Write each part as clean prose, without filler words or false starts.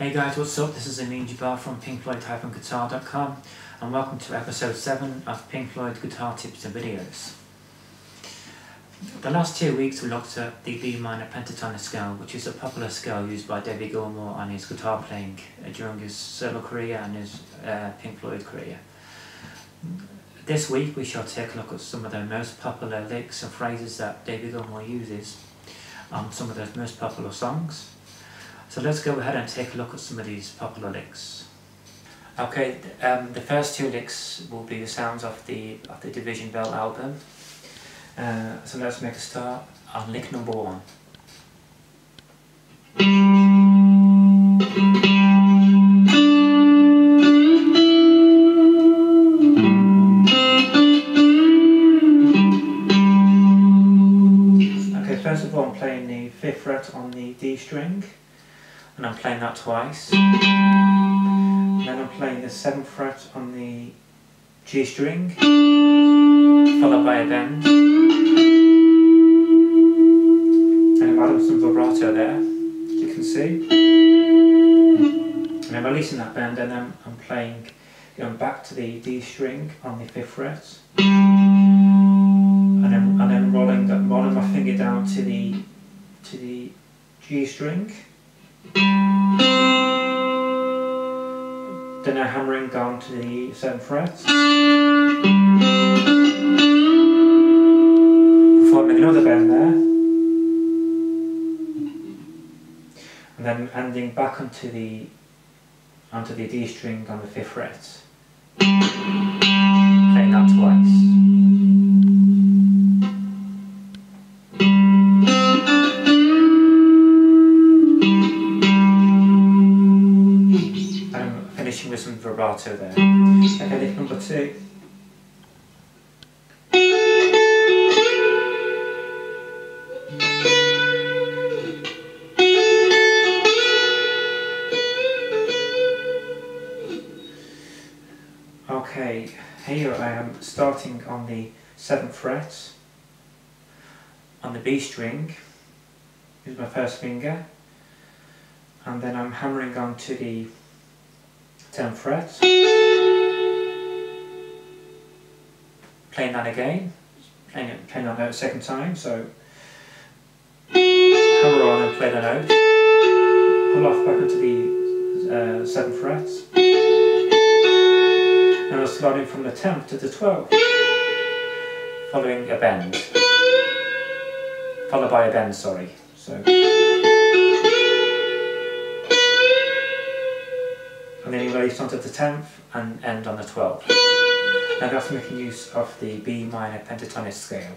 Hey guys, what's up? This is Amin Jabbar from pinkfloyd-guitar.com and welcome to episode 7 of Pink Floyd Guitar Tips and Videos. The last 2 weeks we looked at the B minor pentatonic scale, which is a popular scale used by David Gilmour on his guitar playing during his solo career and his Pink Floyd career. This week we shall take a look at some of the most popular licks and phrases that David Gilmour uses on some of those most popular songs. So let's go ahead and take a look at some of these popular licks. Okay, the first 2 licks will be the sounds of the Division Bell album. So let's make a start on lick number 1. Okay, first of all I'm playing the 5th fret on the D string. And I'm playing that twice. Then I'm playing the 7th fret on the G string, followed by a bend. And I'm adding some vibrato there, as you can see. And I'm releasing that bend, and then I'm playing, going back to the D string on the 5th fret. And then rolling my finger down to the G string. Then I'm hammering down to the 7th fret, performing another bend there, and then ending back onto the D string on the 5th fret, playing that twice. Finishing with some vibrato there. Okay, lick number 2. Okay, here I am starting on the 7th fret on the B string. Use my first finger, and then I'm hammering onto the 10th fret, playing that again, playing that note a second time, so hammer on and play the note, pull off back into the 7th fret, and I'm sliding from the 10th to the 12th, following a bend, followed by a bend, sorry, so. And then you release onto the 10th and end on the 12th. Now that's making use of the B minor pentatonic scale.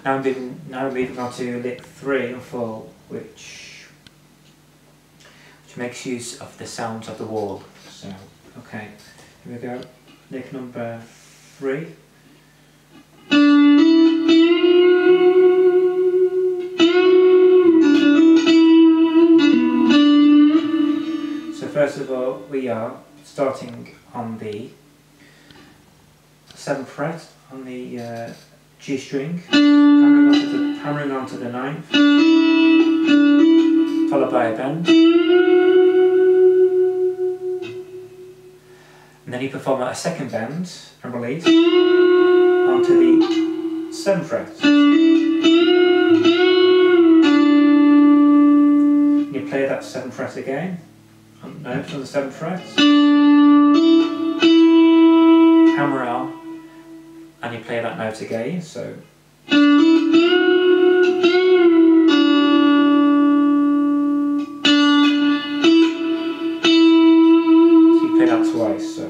Now I'm moving on to lick 3 and 4, which makes use of the sounds of the wall. So, okay, here we go. Lick number 3. First of all, we are starting on the 7th fret on the G string, hammering onto the 9th, followed by a bend, and then you perform a second bend and release onto the 7th fret. You play that 7th fret again. Note on the 7th fret, hammer on, and you play that note again, so you play that twice, so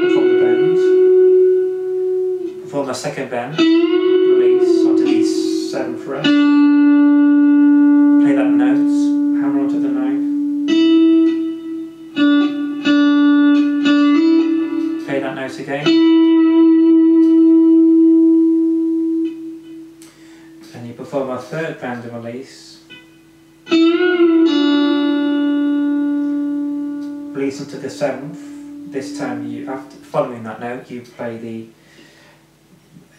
perform the bend, perform a second bend, release onto the 7th fret, play that note, hammer onto the 9th, that note again, and you perform a 3rd bend and release, release into the 7th. This time, after following that note, you play the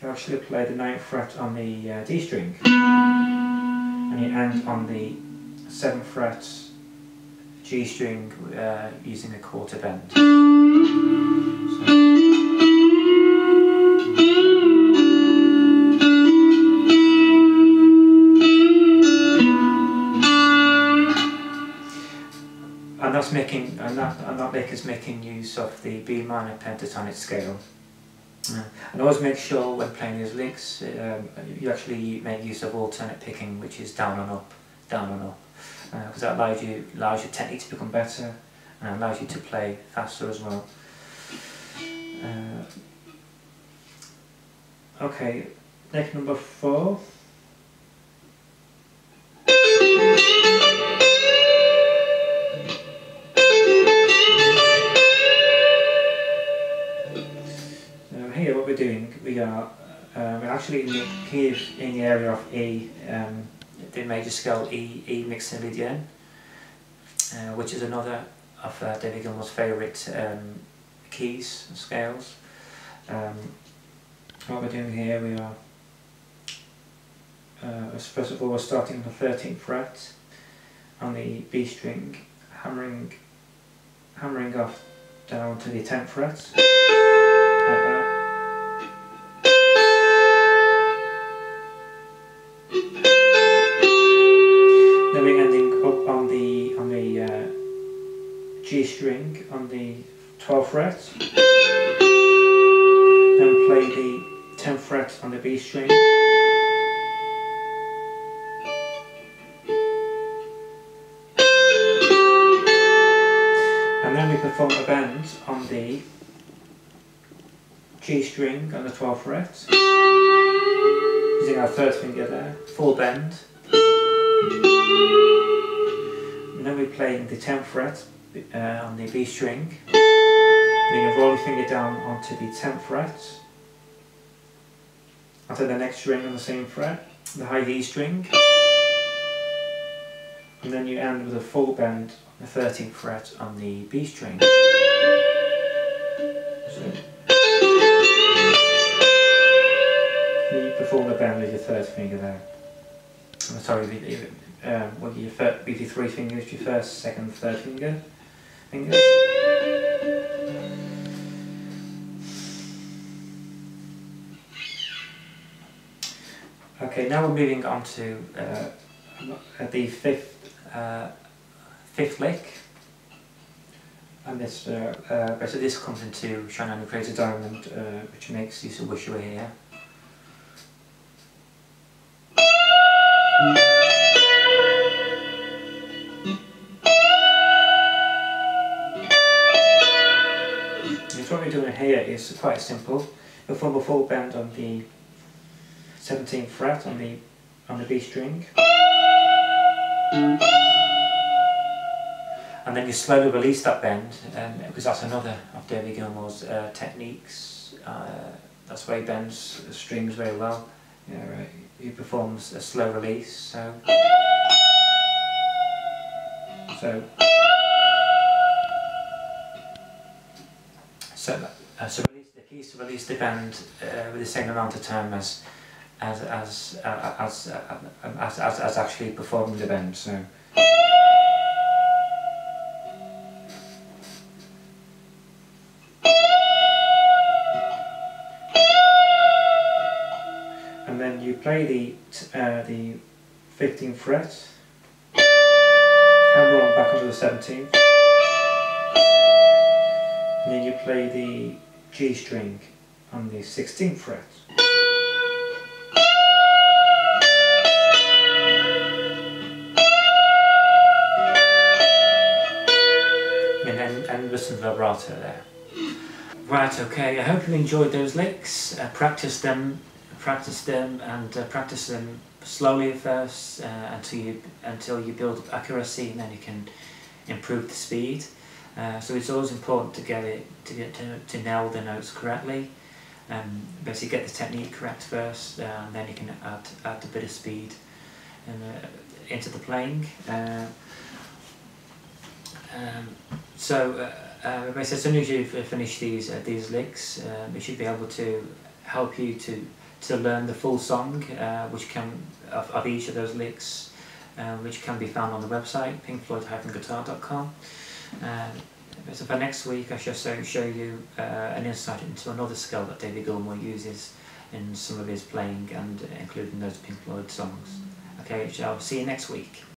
you actually play the 9th fret on the D string, and you end on the 7th fret G string using a quarter bend. And that is making use of the B minor pentatonic scale. And always make sure when playing these licks you actually make use of alternate picking, which is down and up, because that allows your technique to become better and allows you to play faster as well. Okay, next number 4. Here what we're doing, we're actually here in the area of E, the major scale E mixolydian, which is another of David Gilmour's favourite keys and scales. What we're doing here, we are first of all we're starting on the 13th fret on the B string, hammering off down to the 10th fret, like that. Then we're ending up on the G string on the 12th fret. Then play the 10th fret on the B string. And then we perform a bend on the G string on the 12th fret, using our 3rd finger there, full bend. And then we play the 10th fret on the B string, and then you roll your finger down onto the 10th fret, onto the next string on the same fret, the high D string, and then you end with a full bend on the 13th fret on the B string. So you perform the bend with your 3rd finger there. Sorry, with your 3 fingers, your 1st, 2nd, 3rd fingers. Okay, now we're moving on to the 5th lick, and this so this comes into Shine On You Crazy Diamond, which makes use of Wish You Were Here. What we're doing here is quite simple. We'll form a full bend on the 17th fret on the B string, and then you slowly release that bend, because that's another of David Gilmour's techniques. That's where he bends the strings very well. Right. He performs a slow release. So the key is to release the bend with the same amount of time as actually performing the bend. So. And then you play the 15th fret, hammer on back onto the 17th. And then you play the G string on the 16th fret. And listen to the vibrato there. Right, okay, I hope you enjoyed those licks. Practice them, and practice them slowly at first until you build up accuracy, and then you can improve the speed. So it's always important to to nail the notes correctly. Basically get the technique correct first, and then you can add a bit of speed into the playing. As soon as you've finished these licks, it should be able to help you to to learn the full song, which can of each of those licks, which can be found on the website pinkfloyd-guitar.com. So for next week I shall show you an insight into another scale that David Gilmour uses in some of his playing, and including those Pink Floyd songs. Okay, so I'll see you next week.